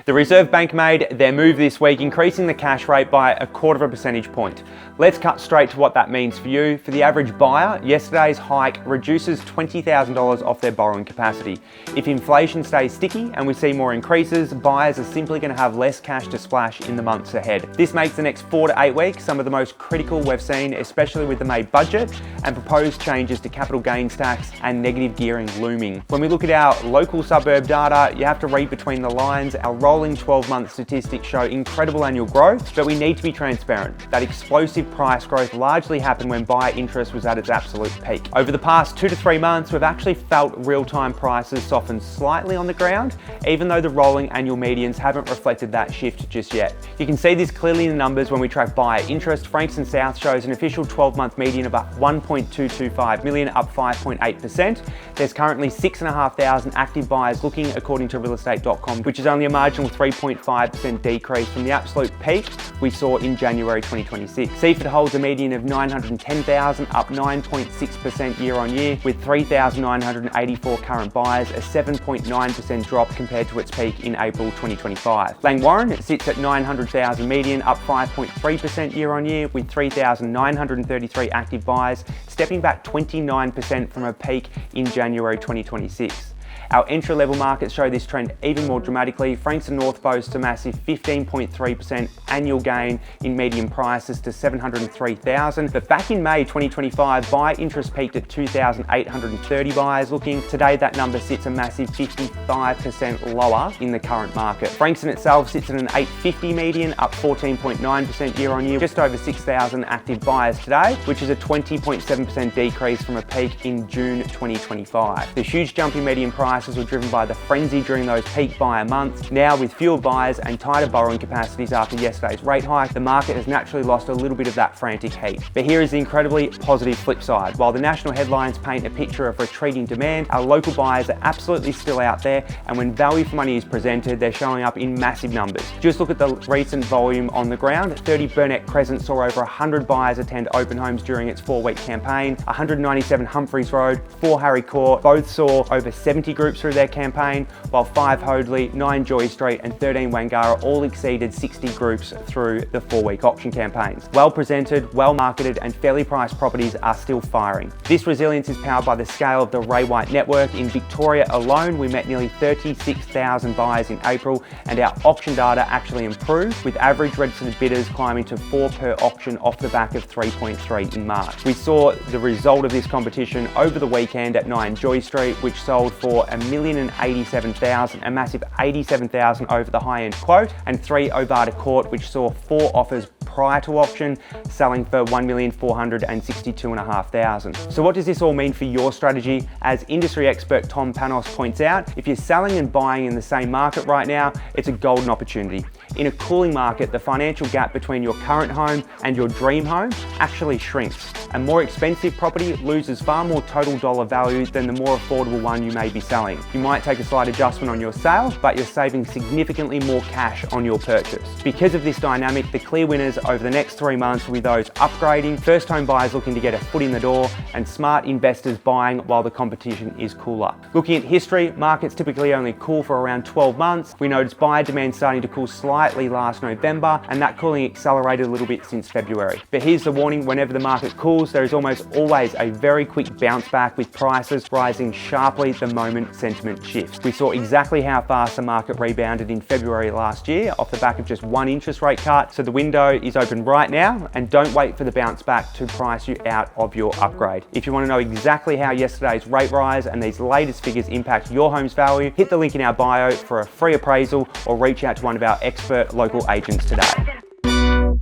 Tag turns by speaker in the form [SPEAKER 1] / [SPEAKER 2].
[SPEAKER 1] The Reserve Bank made their move this week, increasing the cash rate by 1/4 percentage point. Let's cut straight to what that means for you. For the average buyer, yesterday's hike reduces $20,000 off their borrowing capacity. If inflation stays sticky and we see more increases, buyers are simply going to have less cash to splash in the months ahead. This makes the next 4 to 8 weeks some of the most critical we've seen, especially with the May budget and proposed changes to capital gains tax and negative gearing looming. When we look at our local suburb data, you have to read between the lines. Our rolling 12-month statistics show incredible annual growth, but we need to be transparent. That explosive price growth largely happened when buyer interest was at its absolute peak. Over the past 2 to 3 months, we've actually felt real-time prices soften slightly on the ground, even though the rolling annual medians haven't reflected that shift just yet. You can see this clearly in the numbers when we track buyer interest. Frankston South shows an official 12-month median of about 1.225 million, up 5.8%. There's currently 6,500 active buyers looking, according to realestate.com, which is only a marginal 3.5% decrease from the absolute peak we saw in January 2026. Seaford holds a median of 910,000, up 9.6% year on year, with 3,984 current buyers, a 7.9% drop compared to its peak in April 2025. Langwarrin sits at 900,000 median, up 5.3% year on year, with 3,933 active buyers, stepping back 29% from a peak in January 2026. Our entry-level markets show this trend even more dramatically. Frankston North boasts a massive 15.3% annual gain in median prices to 703,000. But back in May 2025, buyer interest peaked at 2,830 buyers looking. Today, that number sits a massive 55% lower in the current market. Frankston itself sits at an 850 median, up 14.9% year on year, just over 6,000 active buyers today, which is a 20.7% decrease from a peak in June 2025. The huge jump in median prices were driven by the frenzy during those peak buyer months. Now, with fewer buyers and tighter borrowing capacities after yesterday's rate hike, the market has naturally lost a little bit of that frantic heat. But here is the incredibly positive flip side. While the national headlines paint a picture of retreating demand, our local buyers are absolutely still out there, and when value for money is presented, they're showing up in massive numbers. Just look at the recent volume on the ground. 30 Burnett Crescent saw over 100 buyers attend open homes during its 4-week campaign. 197 Humphreys Road, 4 Harry Court both saw over 70 groups through their campaign, while 5 Hoadley, 9 Joy Street and 13 Wangara all exceeded 60 groups through the 4-week auction campaigns. Well presented, well marketed and fairly priced properties are still firing. This resilience is powered by the scale of the Ray White network. In Victoria alone, we met nearly 36,000 buyers in April, and our auction data actually improved, with average registered bidders climbing to 4 per auction off the back of 3.3 in March. We saw the result of this competition over the weekend at 9 Joy Street, which sold for $1,087,000, a massive 87,000 over the high-end quote, and 3 Ovada Court, which saw 4 offers prior to auction, selling for $1,462,500. So what does this all mean for your strategy? As industry expert Tom Panos points out, if you're selling and buying in the same market right now, it's a golden opportunity. In a cooling market, the financial gap between your current home and your dream home actually shrinks. A more expensive property loses far more total dollar value than the more affordable one you may be selling. You might take a slight adjustment on your sale, but you're saving significantly more cash on your purchase. Because of this dynamic, the clear winners over the next 3 months will be those upgrading, first home buyers looking to get a foot in the door, and smart investors buying while the competition is cooler. Looking at history, markets typically only cool for around 12 months. We noticed buyer demand starting to cool slightly last November, and that cooling accelerated a little bit since February. But here's the warning: whenever the market cools, there is almost always a very quick bounce back, with prices rising sharply the moment sentiment shifts. We saw exactly how fast the market rebounded in February last year off the back of just 1 interest rate cut. So the window is open right now, and don't wait for the bounce back to price you out of your upgrade. If you want to know exactly how yesterday's rate rise and these latest figures impact your home's value, hit the link in our bio for a free appraisal or reach out to one of our expert local agents today.